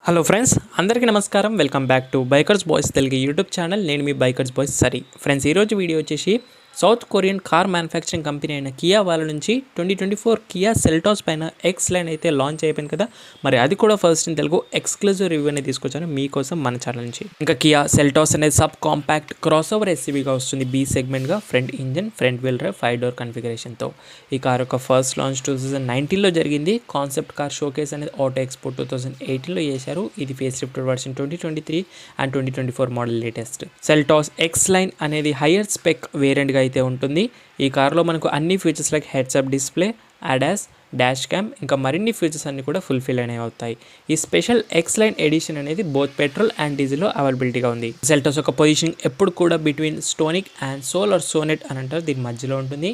Hello friends, అందరికీ నమస్కారం. Welcome back to bikers boys Telugu YouTube channel. నేను మీ బైకర్స్ బాయ్స్ సరి. ఫ్రెండ్స్, ఈరోజు వీడియో వచ్చేసి south Korean car manufacturing company అయిన కియా వాళ్ళ నుంచి 2024 కియా సెల్టాస్ పైన ఎక్స్ లైన్ అయితే లాంచ్ అయిపోయింది కదా. మరి అది కూడా first in Telugu exclusive review అనేది తీసుకొచ్చాను మీకోసం మన ఛానల్ నుంచి. ఇంకా కియా సెల్టాస్ అనేది సబ్ కాంపాక్ట్ క్రాస్ ఓవర్ ఎస్యూవీగా వస్తుంది. బీ సెగ్మెంట్గా front engine, front wheel drive, 5 door కన్ఫిగరేషన్తో. ఈ కార్ యొక్క ఫస్ట్ లాంచ్ 2019లో జరిగింది. కాన్సెప్ట్ కార్ షోకేస్ అనేది ఆటో ఎక్స్పో 2018లో చేశారు. ఇది face lifted version 2023 and 2024 model latest. Seltos X line అనేది హయ్యర్ స్పెక్ వేరియంట్గా అయితే ఉంటుంది. ఈ కార్లో మనకు అన్ని features like heads up display, ADAS, dash cam, ఇంకా మరిన్ని ఫీచర్స్ అన్ని కూడా ఫుల్ఫిల్ అనేవి అవుతాయి. ఈ స్పెషల్ ఎక్స్ లైన్ ఎడిషన్ అనేది బోత్ పెట్రోల్ అండ్ డీజిల్లో అవైలబిలిటీగా ఉంది. సెల్టాస్ యొక్క పొజిషనింగ్ ఎప్పుడు కూడా between Stonic and Soul or Sonet అని అంటారు, దీని మధ్యలో ఉంటుంది.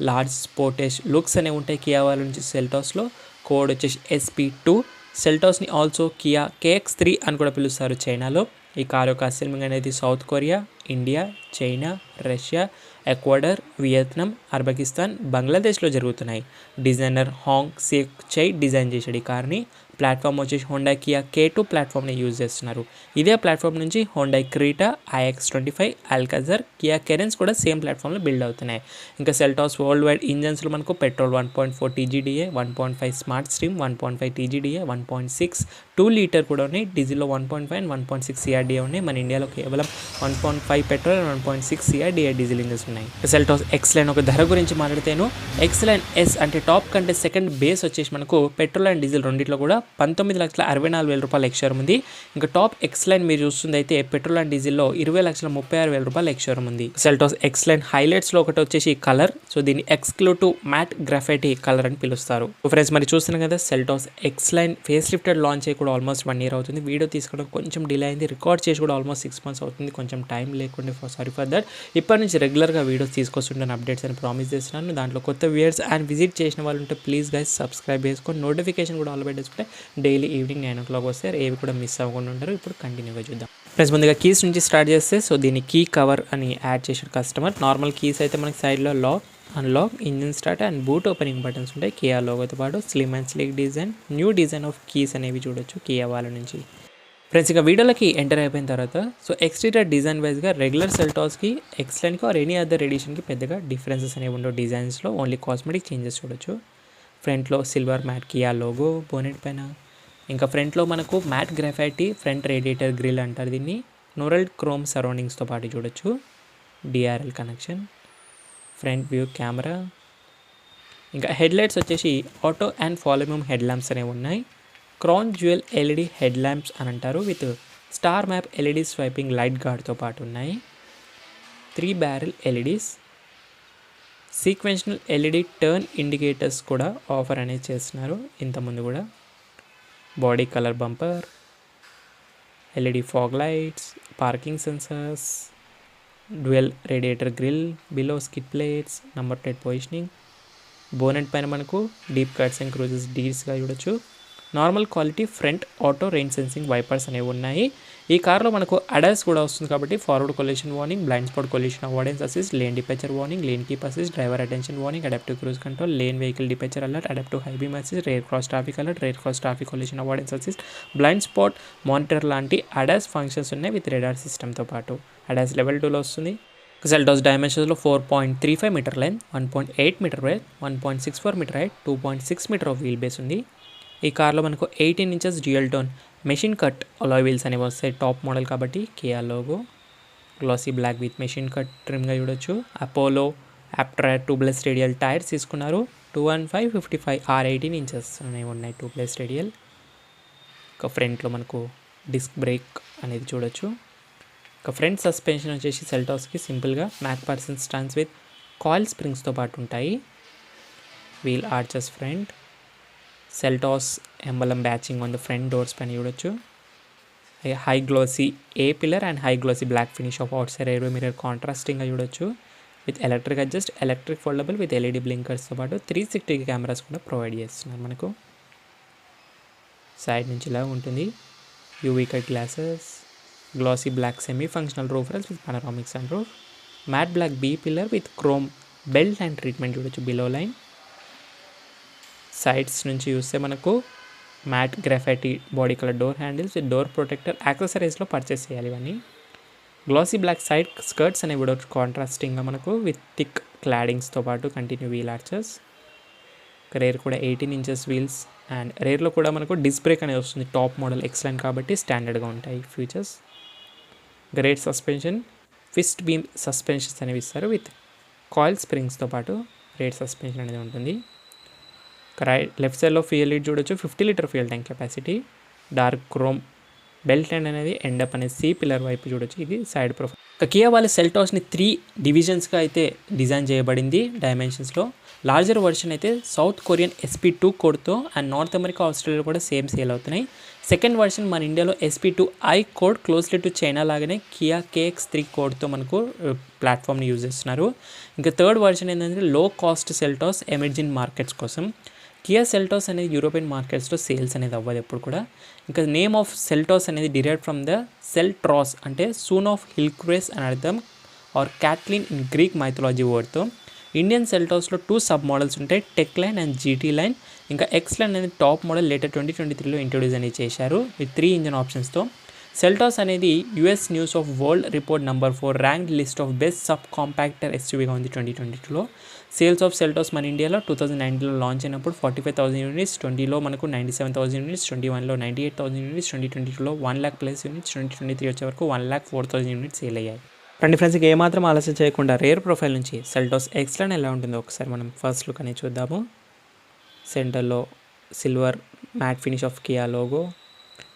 లార్జ్ స్పోర్టేజ్ లుక్స్ అనేవి ఉంటాయి కియా వాళ్ళ నుంచి సెల్టాస్లో. కోడ్ వచ్చేసి SP2. సెల్టాస్ని ఆల్సో కియా KX3 అని కూడా పిలుస్తారు చైనాలో. ఈ కార్ యొక్క అసెంబ్లింగ్ అనేది south Korea, India, China, Russia, Ecuador, Vietnam, Uzbekistan, బంగ్లాదేశ్లో జరుగుతున్నాయి. Designer Hong Sek Chai design చేశాడు ఈ కార్ని. ప్లాట్ఫామ్ వచ్చేసి హోండా కియా K2 ప్లాట్ఫామ్ని యూజ్ చేస్తున్నారు. ఇదే ప్లాట్ఫామ్ నుంచి Honda Creta, iX25, Alcazar, Kia Carens కూడా సేమ్ ప్లాట్ఫామ్లో బిల్డ్ అవుతున్నాయి. ఇంకా సెల్టాస్ వరల్డ్ వైడ్ ఇంజన్స్లో మనకు petrol 1.4 TGDA, 1.5 smart stream, 1.5 TGDA, 1.6 2 litre కూడా ఉన్నాయి. డీజిల్లో 1.5 అండ్ 1.6 CRDA ఉన్నాయి. మన ఇండియాలో కేవలం 1.5 petrol and 1.6 CRDA diesel engines ఉన్నాయి. సెల్టాస్ ఎక్స్ లైన్ ఒక ధర గురించి మాట్లాడితేను, ఎక్స్ లైన్ ఎస్ అంటే టాప్ కంటే సెకండ్ బేస్ వచ్చేసి మనకు పెట్రోల్ అండ్ డీజిల్ రెండిట్లో కూడా 19,64,000 రూపాయలు ఎక్స్షోరూమ్ ఉంది. ఇంకా టాప్ ఎక్స్ లైన్ మీరు చూస్తుంది అయితే పెట్రోల్ అండ్ డీజిల్లో 20,36,000 రూపాయలు ఎక్స్షోరూమ్ ఉంది. సెల్టాస్ ఎక్స్ లైన్ హైలైట్స్లో ఒకటి వచ్చేసి కలర్. సో దీన్ని ఎక్స్క్లూటివ్ మ్యాట్ గ్రాఫైటీ కలర్ అని పిలుస్తారు. ఫ్రెండ్స్, మరి చూస్తున్నాం కదా, Seltos X line face lifted launch అయ్యి కూడా ఆల్మోస్ట్ 1 year అవుతుంది. వీడియో తీసుకోవడం కొంచెం డిలే అయింది. రికార్డ్ చేసి కూడా ఆల్మోస్ట్ 6 months అవుతుంది. కొంచెం టైం లేకుండా సారీ ఫర్ దట్. ఇప్పటి నుంచి రెగ్యులర్గా వీడియోస్ తీసుకొస్తుంటాను, అప్డేట్స్ అని ప్రామిస్ చేస్తున్నాను. దాంట్లో కొత్త వ్యూయర్స్ అండ్ విజిట్ చేసిన వాళ్ళు ఉంటే ప్లీజ్ గైస్ సబ్స్క్రైబ్ చేసుకొని నోటిఫికేషన్ కూడా ఆల్ పెట్టేసుకుంటే డైలీ ఈవినింగ్ 9 o'clock వస్తే ఏవి కూడా మిస్ అవ్వకుండా ఉంటారు. ఇప్పుడు కంటిన్యూగా చూద్దాం. ప్లస్ ముందుగా కీస్ నుంచి స్టార్ట్ చేస్తే, సో దీన్ని కీ కవర్ అని యాడ్ చేశారు కస్టమర్. నార్మల్ కీస్ అయితే మనకి సైడ్లో lock, unlock, engine start and boot opening buttons ఉంటాయి. కియా లోగోతో పాటు slim and sleek design, new design of keys అనేవి చూడొచ్చు కియా వాళ్ళ నుంచి. ఫ్రెండ్స్, ఇక వీడియోలోకి ఎంటర్ అయిపోయిన తర్వాత, సో ఎక్స్టీరియర్ డిజైన్ వైజ్గా రెగ్యులర్ సెల్టాస్కి ఎక్స్ లైన్కి ఆర్ ఎనీ అదర్ ఎడిషన్కి పెద్దగా డిఫరెన్సెస్ అనేవి ఉండవు. డిజైన్స్లో ఓన్లీ కాస్మెటిక్ చేంజెస్ చూడొచ్చు. ఫ్రంట్లో silver matte Kia logo bonnet పైన. ఇంకా ఫ్రంట్లో మనకు matte graphite front radiator grille అంటారు దీన్ని. నోరల్ క్రోమ్ సరౌండింగ్స్తో పాటు చూడొచ్చు. DRL connection, front view camera. ఇంకా హెడ్లైట్స్ వచ్చేసి auto and follow me home head lamps అనేవి ఉన్నాయి. Crown jewel LED head lamps అని అంటారు, with star map LED swiping light గార్డ్తో పాటు ఉన్నాయి. 3 barrel LEDs, sequential LED turn indicators కూడా ఆఫర్ అనేది చేస్తున్నారు ఇంతకుముందు కూడా. Body colour bumper, LED fog lights, parking sensors, dual radiator grille, below skid plates, number plate positioning. Bonnet పైన మనకు డీప్ కట్స్ అండ్ క్రూజెస్ డీల్స్గా చూడొచ్చు. Normal quality front auto rain sensing wipers అనేవి ఉన్నాయి. ఈ కార్లో మనకు ADAS కూడా వస్తుంది కాబట్టి forward collision warning, blind spot collision avoidance assist, lane departure warning, lane keep assist, driver attention warning, adaptive cruise control, lane vehicle departure alert, adaptive high beam assist, rare cross traffic alert, rear cross traffic collision avoidance assist, blind spot monitor లాంటి ADAS functions ఉన్నాయి with radar సిస్టమ్తో పాటు. ADAS level 2లో వస్తుంది. Seltos డైమెన్షన్స్లో 4.35 metre length, 1.8 metre breadth, 1.64 metre height, 2.6 metre of wheel base ఉంది. ఈ కార్లో మనకు 18 inches dual tone machine cut alloy wheels అనేవి వస్తాయి. టాప్ మోడల్ కాబట్టి Kia logo, glossy black with machine cut ట్రిమ్గా చూడొచ్చు. Apollo Apterra tubeless radial tyres తీసుకున్నారు. 215/55 R18 inches అనేవి ఉన్నాయి ట్యూబ్లెస్ రేడియల్. ఒక ఫ్రంట్లో మనకు డిస్క్ బ్రేక్ అనేది చూడొచ్చు. ఒక ఫ్రంట్ సస్పెన్షన్ వచ్చేసి సెల్టాస్కి సింపుల్గా MacPherson స్టాండ్స్ విత్ కాయిల్ స్ప్రింగ్స్తో పాటు ఉంటాయి. Wheel arches front, Seltos emblem badging on the front doors పైన చూడొచ్చు. High glossy A pillar and high glossy black finish of outside air mirror కాంట్రాస్టింగ్గా చూడొచ్చు. With electric adjust, electric foldable with LED బ్లింకర్స్తో పాటు 360 cameras కూడా provide చేస్తున్నారు మనకు. Side నుంచి ఇలా ఉంటుంది. UV cut glasses, glossy black semi functional roof rails with panoramic sunroof, matte black B pillar with chrome belt and treatment చూడొచ్చు below line. Sides నుంచి చూస్తే మనకు matte graphite body colour door handles with door protector యాక్సెసరీస్లో purchase చేయాలి ఇవన్నీ. Glossy black side skirts అనేవి కూడా కాంట్రాస్టింగ్గా మనకు విత్ థిక్ క్లాడింగ్స్తో పాటు కంటిన్యూ వీల్ ఆర్చర్స్. రేర్ కూడా 18 ఇంచెస్ వీల్స్ అండ్ రేర్లో కూడా మనకు డిస్క్ బ్రేక్ అనేది వస్తుంది. టాప్ మోడల్ ఎక్స్లైన్ కాబట్టి స్టాండర్డ్గా ఉంటాయి ఫీచర్స్. గ్రేట్ సస్పెన్షన్, ఫిస్ట్ బీమ్ సస్పెన్షన్స్ అనేవి ఇస్తారు విత్ కాయిల్ స్ప్రింగ్స్తో పాటు రేట్ సస్పెన్షన్ అనేది ఉంటుంది. లెఫ్ట్ సైడ్లో ఫ్యూయల్ లీడ్ చూడొచ్చు, 50 litre fuel tank capacity. Dark chrome belt line అనేది ఎండప్ అనేది సి పిల్లర్ వైపు చూడొచ్చు. ఇది సైడ్ ప్రొఫైల్. కియా వాళ్ళ సెల్టాస్ని 3 డివిజన్స్గా అయితే డిజైన్ చేయబడింది డైమెన్షన్స్లో. లార్జర్ వర్షన్ అయితే సౌత్ కొరియన్ SP2 కోడ్తో అండ్ నార్త్ అమెరికా ఆస్ట్రేలియా కూడా సేమ్ సేల్ అవుతున్నాయి. సెకండ్ వర్షన్ మన ఇండియాలో SP2I code closely to China లాగానే కియా KX3 కోడ్తో మనకు ప్లాట్ఫామ్ని యూజ్ చేస్తున్నారు. ఇంకా థర్డ్ వర్షన్ ఏంటంటే low cost Seltos emerging markets కోసం. కియా సెల్టాస్ అనేది యూరోపియన్ మార్కెట్స్లో సేల్స్ అనేది అవ్వదు ఎప్పుడు కూడా. ఇంకా నేమ్ ఆఫ్ సెల్టాస్ అనేది డిరైవ్ ఫ్రమ్ ద సెల్ట్రాస్ అంటే సూన్ ఆఫ్ హిల్క్రేస్ అని అర్థం ఆర్ క్యాట్లిన్ ఇన్ గ్రీక్ మైథాలజీ వర్డ్తో. ఇండియన్ సెల్టాస్లో 2 సబ్ మోడల్స్ ఉంటాయి, tech line and GT line. ఇంకా ఎక్స్ లైన్ అనేది టాప్ మోడల్ లేటర్ 2023లో ఇంట్రొడ్యూస్ అనేది చేశారు విత్ 3 ఇంజన్ ఆప్షన్స్తో. సెల్టాస్ అనేది US news of world report number 4 ranked list of best sub compactor SUVగా ఉంది 2022లో. సేల్స్ ఆఫ్ సెల్టాస్ మన ఇండియాలో 2019లో లాంచ్ అయినప్పుడు 45,000 యూనిట్స్, 20లో మనకు 97,000 యూనిట్స్, 21లో 98,000 యూనిట్స్, 2022లో 1,00,000+ యూనిట్స్, 2023 వచ్చే వరకు 1,04,000 యూనిట్స్ సేల్ అయ్యాయి. రండి ఫ్రెండ్స్, ఇక ఏమాత్రం ఆలస్యం చేయకుండా రేర్ ప్రొఫైల్ నుంచి సెల్టాస్ ఎక్స్లైన్ ఎలా ఉంటుందో ఒకసారి మనం ఫస్ట్ లుక్ అనేది చూద్దాము. సెంటర్లో silver matte finish of Kia logo.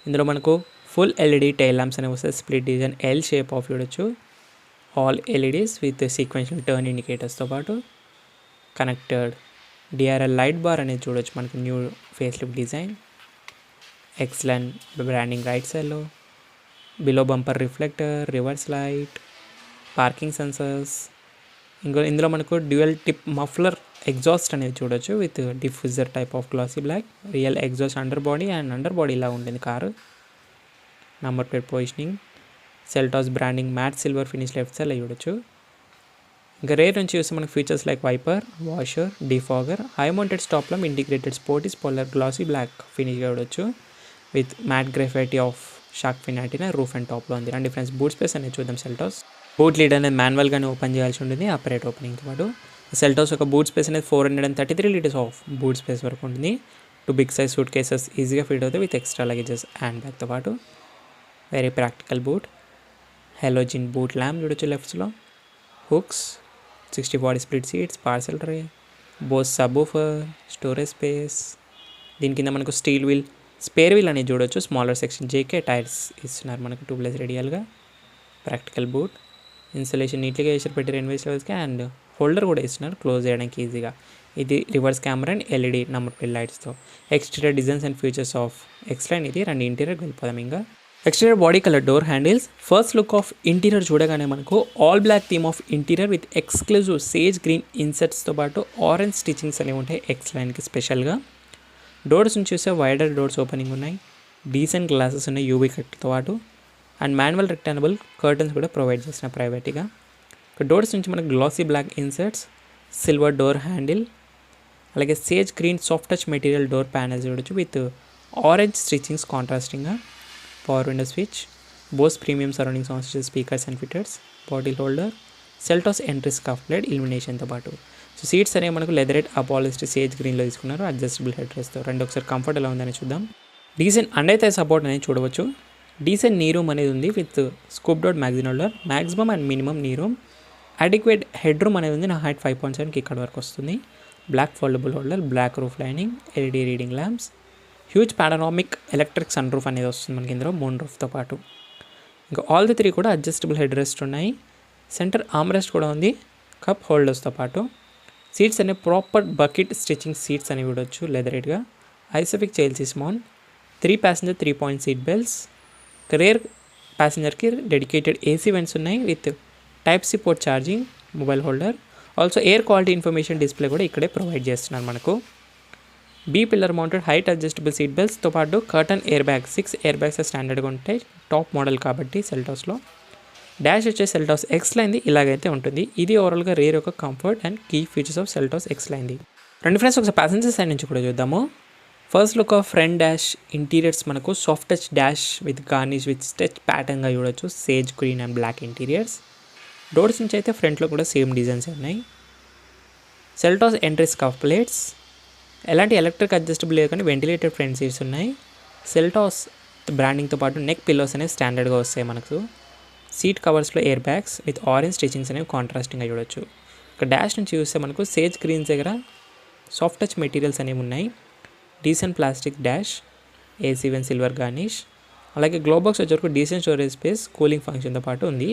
ఇందులో మనకు ఫుల్ LED టైల్ ల్యాంప్స్ అనేవి వస్తాయి. Split design L shape of చూడొచ్చు. All LEDs with sequential turn ఇండికేటర్స్తో పాటు కనెక్టెడ్ DRL లైట్ బార్ అనేది చూడొచ్చు. మనకు new face lift design, X line branding right సైడ్లో, below bumper reflector, reverse light, parking sensors. ఇందులో మనకు డ్యూయల్ టిప్ మఫ్లర్ ఎగ్జాస్ట్ అనేది చూడొచ్చు with diffuser type of glossy black. Real exhaust under body and under body ఇలా ఉంటుంది car. Number plate positioning, Seltos branding matte silver finish left సైడ్లో చూడొచ్చు. ఇంకా rear నుంచి చూస్తే మనకు features like wiper, washer, defogger, high mounted stop lamp, integrated sporty spoiler, glossy black finish చూడొచ్చు with matte graphite of shark fin antenna roof and టాప్లో ఉంది. And friends boot space అనేది చూద్దాం. సెల్టాస్ బూట్ లీడ్ అనేది మాన్యువల్గానే open చేయాల్సి ఉంటుంది operate ఓపెనింగ్తో పాటు. Seltos ఒక బూట్ స్పేస్ అనేది 433 లీటర్స్ ఆఫ్ బూట్ స్పేస్ వరకు ఉంటుంది. 2 బిగ్ సైజ్ సూట్ కేసెస్ ఈజీగా ఫిట్ అవుతాయి విత్ ఎక్స్ట్రా లగేజెస్ హ్యాండ్ బ్యాగ్తో పాటు. Very practical boot. Halogen boot lamp చూడొచ్చు లెఫ్ట్స్లో. Hooks, 60/40 split seats, parcel tray, Bose subwoofer, storage space. దీని కింద మనకు స్టీల్ వీల్, స్పేర్ వీల్ అనేది చూడొచ్చు. స్మాలర్ సెక్షన్ JK టైర్స్ ఇస్తున్నారు మనకు ట్యూబ్లెస్ రేడియల్గా. Practical boot. ఇన్స్టలేషన్ నీట్గా చేసి పెట్టి రెన్వేస్ లెవెల్స్కి అండ్ హోల్డర్ కూడా ఇస్తున్నారు క్లోజ్ చేయడానికి ఈజీగా. ఇది reverse camera and LED number plate లైట్స్తో. Exterior designs and features of X line ఇది. రెండు ఇంటీరియర్ వెళ్ళిపోదాం. ఇంకా exterior body colour door handles. First look of interior చూడగానే మనకు all black theme of interior with exclusive sage green ఇన్సెట్స్తో పాటు orange stitchings అనేవి ఉంటాయి ఎక్స్లైన్కి స్పెషల్గా. డోర్స్ నుంచి చూస్తే వైడర్ డోర్స్ ఓపెనింగ్ ఉన్నాయి. డీసెంట్ గ్లాసెస్ ఉన్నాయి UV కట్తో పాటు. అండ్ మాన్యువల్ రెక్టానబుల్ కర్టన్స్ కూడా ప్రొవైడ్ చేసిన ప్రైవేట్గా. డోర్స్ నుంచి మనకు glossy black insets, silver door handle, అలాగే sage green soft touch material door panels చూడొచ్చు విత్ ఆరెంజ్ స్టిచ్చింగ్స్ కాంట్రాస్టింగ్గా. Power window switch, Bose premium surrounding sound system speakers and fitters, bottle holder, Seltos entry scuff plate ఇల్యూమినేషన్తో పాటు. So seats అనేవి మనకు leatherette అపాలిస్టర్ Sage గ్రీన్లో తీసుకున్నారు adjustable head రెస్ట్తో. రెండు ఒకసారి కంఫర్ట్ ఎలా ఉందని చూద్దాం. డీసెంట్ అండర్ థై సపోర్ట్ అనేది చూడవచ్చు. డీసెంట్ నీ రూమ్ అనేది ఉంది with scooped out magazine holder, maximum and minimum knee room. Adequate headroom అనేది ఉంది. నా హైట్ 5.7కి ఇక్కడ వరకు వస్తుంది. Black foldable holder, black roof lining, LED reading lamps, huge panoramic electric sunroof అనేది వస్తుంది మనకి ఇందులో మూన్ రూఫ్తో పాటు. ఇంకా ఆల్ ది 3 కూడా అడ్జస్టబుల్ హెడ్ రెస్ట్ ఉన్నాయి. సెంటర్ ఆర్మ్ రెస్ట్ కూడా ఉంది కప్ హోల్డర్స్తో పాటు. సీట్స్ అనేవి ప్రాపర్ బకెట్ స్టిచ్చింగ్ సీట్స్ అనేవి చూడొచ్చు లెదరేట్గా. Isofix child seats mount, 3 passenger 3-point seat belts. Rear ప్యాసింజర్కి డెడికేటెడ్ AC వెంట్స్ ఉన్నాయి with Type-C port charging, mobile holder. Also air quality information display కూడా ఇక్కడే ప్రొవైడ్ చేస్తున్నారు మనకు. B pillar mounted height adjustable seat బెల్ట్స్తో పాటు curtain air bag, 6 air bags స్టాండర్డ్గా ఉంటాయి టాప్ మోడల్ కాబట్టి సెల్టాస్లో. డాష్ వచ్చే సెల్టాస్ ఎక్స్లైన్ది ఇలాగైతే ఉంటుంది. ఇది ఓవరాల్గా రేర్ యొక్క comfort and key features of Seltos ఎక్స్లైన్ది. రెండు ఫ్రెండ్స్ ఒకసారి ప్యాసింజర్ సైడ్ నుంచి కూడా చూద్దాము. First look of front dash interiors మనకు soft touch dash with garnish with stitch ప్యాటర్న్గా చూడొచ్చు, sage green and black interiors. Doors నుంచి అయితే ఫ్రంట్లో కూడా సేమ్ డిజైన్స్ ఉన్నాయి. సెల్టాస్ ఎంట్రీ స్కఫ్ ప్లేట్స్, ఎలాంటి ఎలక్ట్రిక్ అడ్జస్టబుల్ లేదు కానీ వెంటిలేటెడ్ ఫ్రంట్ సీట్స్ ఉన్నాయి. సెల్టాస్ బ్రాండింగ్తో పాటు నెక్ పిల్లోస్ అనేవి స్టాండర్డ్గా వస్తాయి మనకు. సీట్ కవర్స్లో air bags with orange stitchings అనేవి కాంట్రాస్టింగ్గా చూడొచ్చు. ఇక డాష్ నుంచి చూస్తే మనకు సేజ్ గ్రీన్స్ దగ్గర సాఫ్ట్ టచ్ మెటీరియల్స్ అనేవి ఉన్నాయి. Decent plastic dash, AC1 silver garnish. అలాగే గ్లోబాక్స్ వచ్చేవరకు డీసెంట్ స్టోరేజ్ స్పేస్, కూలింగ్ ఫంక్షన్తో పాటు ఉంది.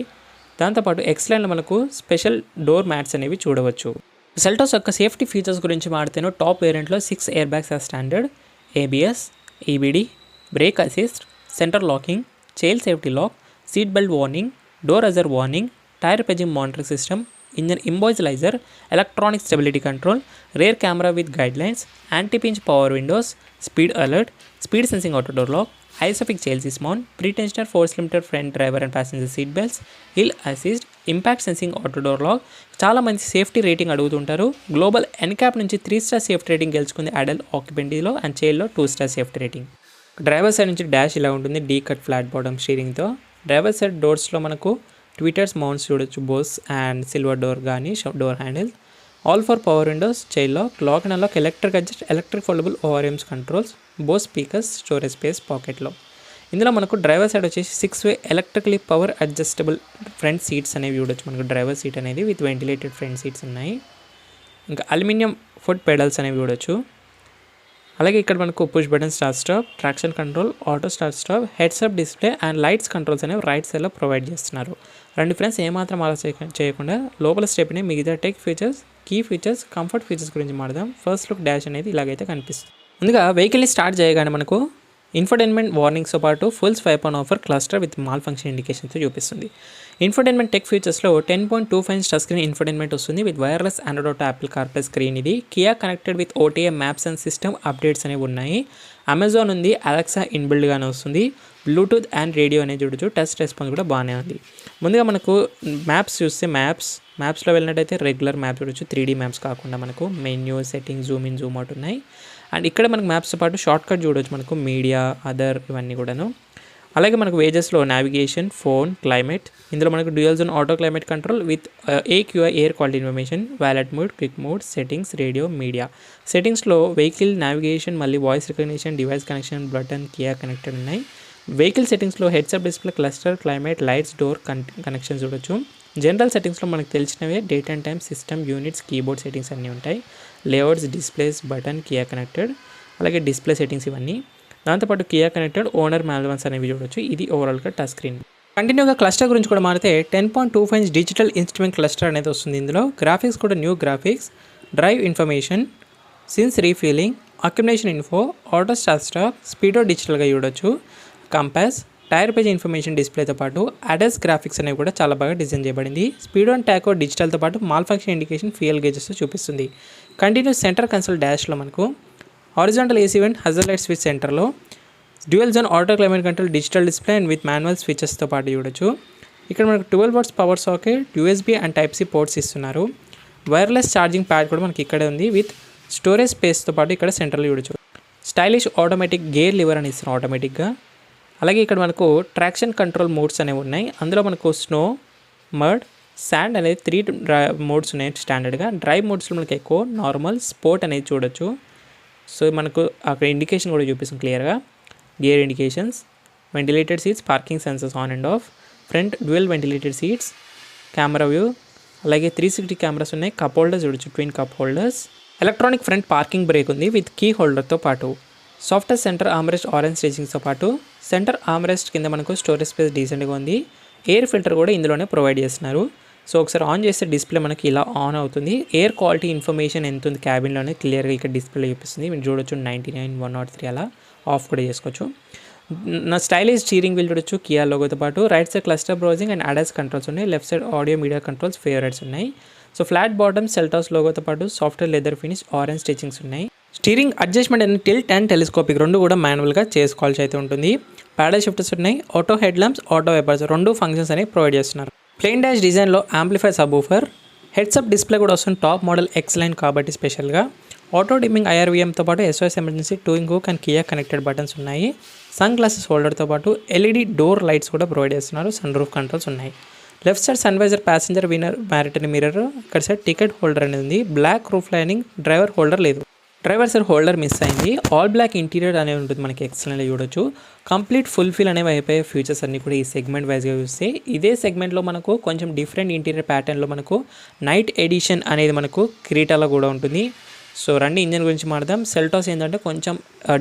దాంతోపాటు ఎక్స్లైన్లో మనకు స్పెషల్ డోర్ మ్యాట్స్ అనేవి చూడవచ్చు. సెల్టాస్ యొక్క సేఫ్టీ ఫీచర్స్ గురించి మాడితేనో టాప్ వేరియంట్లో 6 air bags are standard, ABS, EBD, brake assist, centre locking, child safety lock, seat belt warning, door ajar warning, tyre పెజింగ్ monitoring system, engine immobiliser, electronic stability control, rear camera with guidelines, anti pinch power windows, speed alert, speed sensing auto door lock, isofix child seat mount, pre tensioner force limited front driver and passenger seat belts, hill assist, impact sensing auto door lock. చాలా మంది safety rating అడుగుతుంటారు. Global NCAP నుంచి 3 star safety rating గెలుచుకుంది adult ఆక్యుపెంటీలో and చైల్డ్లో 2 star safety rating. Driver side నుంచి dash ఇలా ఉంటుంది, డీ కట్ ఫ్లాట్ బాటమ్ స్టీరింగ్తో. డ్రైవర్ సైడ్ డోర్స్లో మనకు ట్విటర్స్ మౌంట్స్ చూడొచ్చు, బోస్ అండ్ సిల్వర్ డోర్ కానీ door handle. All for power windows, child lock, lock and unlock, electric adjust, electric foldable ORMs controls, Bose speakers, storage space పాకెట్లో. ఇందులో మనకు driver side వచ్చేసి 6-way electrically power adjustable front seats అనేవి చూడొచ్చు. మనకు driver seat అనేది with ventilated front seats ఉన్నాయి. ఇంకా అల్యూమినియం ఫుట్ పెడల్స్ అనేవి చూడొచ్చు. అలాగే ఇక్కడ మనకు push button start stop, traction control, auto start stop, heads up display and lights controls అనేవి రైట్ సైడ్లో ప్రొవైడ్ చేస్తున్నారు. రండి ఫ్రెండ్స్, ఏమాత్రం ఆలోచన చేయకుండా లోపల స్టెప్ని మిగతా tech features, key features, comfort features గురించి మాట్లాడదాం. ఫస్ట్ లుక్ డాష్ అనేది ఇలాగైతే కనిపిస్తుంది. ముందుగా వెహికల్ని స్టార్ట్ చేయగానే మనకు ఇన్ఫోటైన్మెంట్ వార్నింగ్స్తో పాటు ఫుల్స్ 5 ఆఫర్ క్లస్టర్ విత్ మాల్ ఫంక్షన్ ఇండికేషన్తో చూపిస్తుంది. ఇన్ఫోటైన్మెంట్ టెక్ ఫీచర్స్లో 10.25 టచ్ స్క్రీన్ ఇన్ఫోటైన్మెంట్ వస్తుంది with wireless Android auto, Apple CarPlay screen. ఇది Kia connected with OTA maps and system updates అనేవి ఉన్నాయి. అమెజాన్ ఉంది, అలెక్సా ఇన్బిల్డ్గానే వస్తుంది. బ్లూటూత్ అండ్ రేడియో అనేది చూడొచ్చు. టచ్ రెస్పాన్స్ కూడా బాగానే ఉంది. ముందుగా మనకు మ్యాప్స్ చూస్తే మ్యాప్స్లో వెళ్ళినట్టయితే రెగ్యులర్ మ్యాప్ చూడొచ్చు, 3D మ్యాప్స్ కాకుండా మనకు menu, setting, Zoom in, Zoom out ఉన్నాయి. అండ్ ఇక్కడ మనకు మ్యాప్స్తో పాటు షార్ట్ కట్ చూడవచ్చు, మనకు మీడియా, అదర్ ఇవన్నీ కూడాను. అలాగే మనకు వేజెస్లో నావిగేషన్, ఫోన్, క్లైమేట్. ఇందులో మనకు dual zone auto climate control with AQI air quality information, valet mode, quick mode, settings, radio, media. సెట్టింగ్స్లో వెహికల్ నావిగేషన్, మళ్ళీ voice recognition, device connection, button, Kia connected ఉన్నాయి. Vehicle సెట్టింగ్స్లో heads up display, cluster, climate, lights, door connection చూడొచ్చు. General సెట్టింగ్స్లో మనకు తెలిసినవే date and time, system, units, keyboard settings అన్నీ ఉంటాయి. Layouts, displays, button, Kia connected, అలాగే డిస్ప్లే సెట్టింగ్స్ ఇవన్నీ. దాంతోపాటు కియా కనెక్టెడ్, ఓనర్ మాన్యువల్స్ అనేవి చూడొచ్చు. ఇది ఓవరాల్గా టచ్ స్క్రీన్. కంటిన్యూగా క్లస్టర్ గురించి కూడా మారితే 10.25 డిజిటల్ ఇన్స్ట్రుమెంట్ క్లస్టర్ అనేది వస్తుంది. ఇందులో గ్రాఫిక్స్ కూడా new graphics, drive information, since refilling, accumulation info, auto start stop, speedo డిజిటల్గా చూడొచ్చు, కంపాస్, టైర్ పేజ్ ఇన్ఫర్మేషన్ డిస్ప్లేతో పాటు అడస్ గ్రాఫిక్స్ అనేవి కూడా చాలా బాగా డిజైన్ చేయబడింది. స్పీడో అండ్ టాకో డిజిటల్తో పాటు malfunction indication, fuel gauges చూపిస్తుంది. కంటిన్యూస్ సెంటర్ కన్సోల్ డాష్లో మనకు horizontal AC vent, hazard light switch సెంటర్లో, dual zone auto climate control, digital display and with manual స్విచెస్తో పాటు చూడొచ్చు. ఇక్కడ మనకు 12 watts power socket, USB and Type-C ports ఇస్తున్నారు. వైర్లెస్ ఛార్జింగ్ ప్యాడ్ కూడా మనకి ఇక్కడే ఉంది విత్ స్టోరేజ్ స్పేస్తో పాటు ఇక్కడ సెంటర్లో చూడొచ్చు. స్టైలిష్ ఆటోమేటిక్ గేర్ లివర్ అని ఇస్తున్నారు ఆటోమేటిక్గా. అలాగే ఇక్కడ మనకు ట్రాక్షన్ కంట్రోల్ మోడ్స్ అనేవి ఉన్నాయి. అందులో మనకు స్నో, మడ్, శాండ్ అనేది 3 మోడ్స్ ఉన్నాయి స్టాండర్డ్గా. డ్రైవ్ మోడ్స్లో మనకి ఎక్కువ, నార్మల్, స్పోర్ట్ అనేది చూడొచ్చు. సో మనకు అక్కడ ఇండికేషన్ కూడా చూపిస్తుంది క్లియర్గా. Gear indications, ventilated seats, parking sensors on and of, front dual ventilated seats, camera view, అలాగే 360 కెమెరాస్ ఉన్నాయి. కప్ హోల్డర్స్ చూడొచ్చు, twin cup holders. Electronic front parking break ఉంది విత్ కీ హోల్డర్తో పాటు. సాఫ్ట్వేర్ సెంటర్ ఆర్మ్రెస్ట్, ఆరెంజ్ స్టిచింగ్స్తో పాటు centre armrest కింద మనకు storage space డీసెంట్గా ఉంది. ఎయిర్ ఫిల్టర్ కూడా ఇందులోనే ప్రొవైడ్ చేస్తున్నారు. సో ఒకసారి ఆన్ చేస్తే డిస్ప్లే మనకి ఇలా ఆన్ అవుతుంది. ఎయిర్ క్వాలిటీ ఇన్ఫర్మేషన్ ఎంత ఉంది క్యాబిన్లోనే క్లియర్గా ఇక్కడ డిస్ప్లే చూపిస్తుంది. మీరు చూడొచ్చు 99, 103 అలా ఆఫ్ కూడా చేసుకోవచ్చు. నా స్టైలిష్ స్టీరింగ్ వీల్ చూడొచ్చు కియా లోగోతో పాటు. Right side cluster browsing and ADAS controls ఉన్నాయి. Left side audio media controls, favourites ఉన్నాయి. సో ఫ్లాట్ బాటమ్, సెల్టాస్ లోగోతో పాటు software leather finish, orange stitchings ఉన్నాయి. స్టీరింగ్ అడ్జస్ట్మెంట్ అనేది టిల్ట్ అండ్ టెలిస్కోపిక్ రెండు కూడా మాన్యువల్గా చేసుకోవాల్సి అయితే ఉంటుంది. ప్యాడల్ షిఫ్టర్స్ ఉన్నాయి. Auto head lamps, auto wipers రెండు ఫంక్షన్స్ అనేవి ప్రొవైడ్ చేస్తున్నారు. ప్లెయిన్ డాష్ డిజైన్లో amplifier subwoofer, heads-up display కూడా వస్తుంది. టాప్ మోడల్ X లైన్ కాబట్టి స్పెషల్గా ఆటో డిమ్మింగ్ IRVMతో పాటు SOS emergency towing hook and Kia connected buttons ఉన్నాయి. సన్ గ్లాసెస్ హోల్డర్తో పాటు LED డోర్ లైట్స్ కూడా ప్రొవైడ్ చేస్తున్నారు. సన్ రూఫ్ కంట్రోల్స్ ఉన్నాయి. లెఫ్ట్ సైడ్ సన్వైజర్ ప్యాసింజర్ వినర్ మ్యారిటరీ మిర్రర్, ఇక్కడ సైడ్ టికెట్ హోల్డర్ అనేది ఉంది. Black roof lining, driver holder లేదు. డ్రైవర్ సైడ్ హోల్డర్ మిస్ అయింది. ఆల్ బ్లాక్ ఇంటీరియర్ అనేది ఉంటుంది మనకి ఎక్సలెంట్గా చూడొచ్చు. కంప్లీట్ ఫుల్ఫిల్ అనేవి అయిపోయే ఫీచర్స్ అన్ని కూడా ఈ సెగ్మెంట్ వైజ్గా చూస్తే ఇదే సెగ్మెంట్లో మనకు కొంచెం డిఫరెంట్ ఇంటీరియర్ ప్యాటర్న్లో మనకు నైట్ ఎడిషన్ అనేది మనకు క్రీటాలో కూడా ఉంటుంది. సో రండి ఇంజన్ గురించి మాట్లాడదాం. సెల్టాస్ ఏంటంటే కొంచెం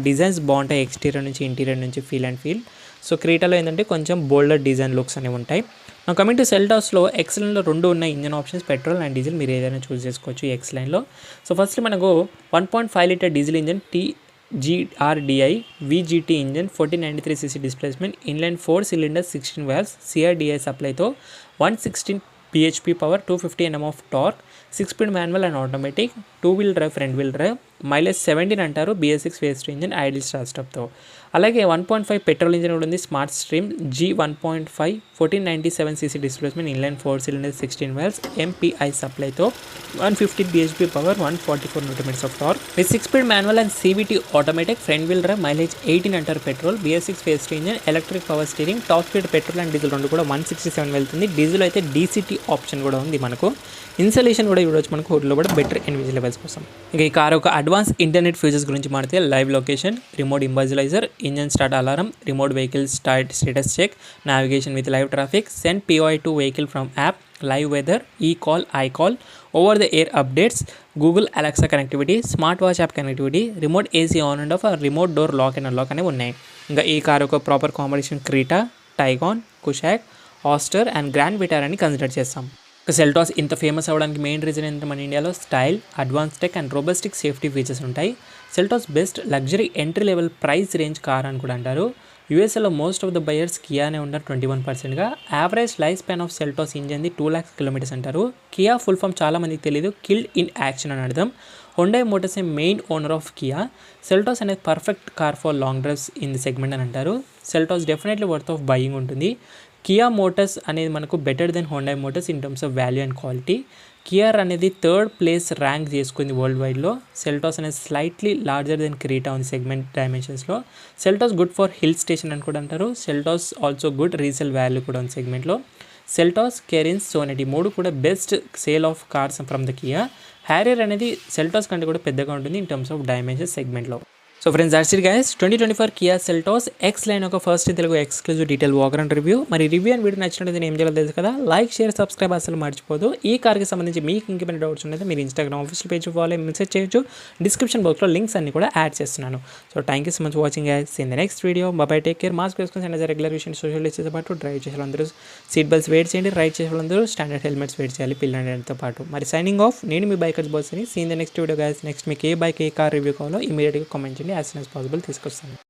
డిజైన్స్ బాగుంటాయి ఎక్స్టీరియర్ నుంచి ఇంటీరియర్ నుంచి ఫీల్. సో క్రీటాలో ఏంటంటే కొంచెం బోల్డర్ డిజైన్ లుక్స్ అనేవి ఉంటాయి. నా కమింగ్ టు సెల్టాస్లో ఎక్స్లైన్లో 2 ఉన్నాయి engine options, petrol and diesel. మీరు ఏదైనా చూస్ చేసుకోవచ్చు ఈ ఎక్స్లైన్లో. సో ఫస్ట్ మనకు 1.5 litre diesel engine TGR-DI VGT engine, 1493cc displacement, inline 4 cylinder 16 valves, CRDI సప్లైతో 116 bhp power, 250 Nm of torque, 6-speed manual and automatic, 2-wheel drive, front wheel drive, mileage 17 అంటారు. BS6 phase 2 engine, idle start స్టాప్తో. అలాగే 1.5 petrol engine కూడా ఉంది. Smart stream G1.5 1497cc displacement, inline 4 cylinder 16 valves, MPI సప్లైతో 150 bhp power, 144 Nm of torque, with 6-speed manual and CVT automatic, front wheel drive, mileage 18 అంటారు petrol. BS6 phase 2 engine, electric power steering, top speed petrol and diesel రెండు కూడా 167 వెళ్తుంది. Diesel అయితే DCT option కూడా ఉంది మనకు. ఇన్సలేషన్ కూడా చూడవచ్చు మనకు హోటల్లో కూడా బెటర్ ఎన్విజీ లెవెల్స్ కోసం. ఇక ఈ కార్ ఒక అడ్వాన్స్ ఇంటర్నెట్ ఫీచర్స్ గురించి మాట్లాడితే live location, remote immobiliser, engine start alarm, remote vehicle start status check, navigation with live traffic, send POI to vehicle from app, live weather, e call, i call, over the air updates, Google Alexa connectivity, smart watch app connectivity, remote AC on and off, remote door lock and unlock అనేవి ఉన్నాయి. ఇంకా ఈ car ఒక proper combination Creta, Taigun, Kushaq, Astor and grand Vitara అని consider చేస్తాం. Seltos ఇంత famous అవ్వడానికి main reason ఏంటంటే మన ఇండియాలో style, advance tech and robustic safety features ఉంటాయి. Seltos best luxury entry level price range car అని కూడా అంటారు. యూఎస్ఏలో మోస్ట్ ఆఫ్ ద బయర్స్ కియానే ఉంటారు 21%గా. Average life span of Seltos ఇంజన్ది 2 lakhs kilometers అంటారు. కియా ఫుల్ ఫామ్ చాలా మందికి తెలియదు, కిల్డ్ ఇన్ యాక్షన్ అని అర్థం. Hyundai motors a main owner of Kia. Seltos అనేది perfect car for long drives in the segment అని అంటారు. Seltos definitely worth of buying ఉంటుంది. కియా మోటార్స్ అనేది మనకు better than Hyundai motors in terms of value and quality. Kia అనేది 3rd place rank చేసుకుంది world వైడ్లో. Seltos అనేది slightly larger than Creta ఉంది సెగ్మెంట్ డైమెన్షన్స్లో. Seltos good for hill station అని కూడా అంటారు. Seltos also good resale value కూడా ఉంది సెగ్మెంట్లో. సెల్టాస్, కెరిన్స్, సోనెటీ 3 కూడా best sale of cars from the Kia. Harrier అనేది సెల్టాస్ కంటే కూడా పెద్దగా ఉంటుంది ఇన్ టర్మ్స్ ఆఫ్ డైమెన్షన్ సెగ్మెంట్లో. So friends that's it guys, 2024 Kia Seltos X line ఒక first Telugu exclusive detail walk around review. మరి రివ్యూ అండ్ వీడియో నచ్చినట్టు నేను ఏం చేయాలో తెలుసు కదా, లైక్, షేర్, సబ్స్క్రైబ్ అసలు మర్చిపోదు. ఈ కార్కి సంబంధించి మీకు ఇంకేమైనా డౌట్స్ ఉన్నది మీరు Instagram official page follow message చేయొచ్చు. డిస్క్రిప్షన్ బాక్స్లో లింక్స్ అన్ని కూడా యాడ్ చేస్తున్నాను. So thank you so much watching guys. In the next video by, take care. Mask వేసుకొని అండ్ రెగ్యులర్ విషయం సోషల్ డిస్టెన్స్ పాటు డ్రైవ్ చేసే వాళ్ళందరూ సీట్ బెల్ట్స్ వెయిట్ చేయండి, రైడ్ చేసే వాళ్ళందరూ స్టాండర్డ్ హెల్మెట్స్ వెయిట్ చేయాలి పిల్లలతో పాటు. మరి సైనింగ్ ఆఫ్, నేను మీ బైకర్స్ బాయ్స్ అని. See in the next video guys. Next మీకు ఏ బైక్ ఏ కార్ రివ్యూ కావాలో ఇమీడియట్గా కామెంట్ చేయండి, యాజ్ సూన్ యాజ్ పాసిబుల్ తీసుకొస్తాను.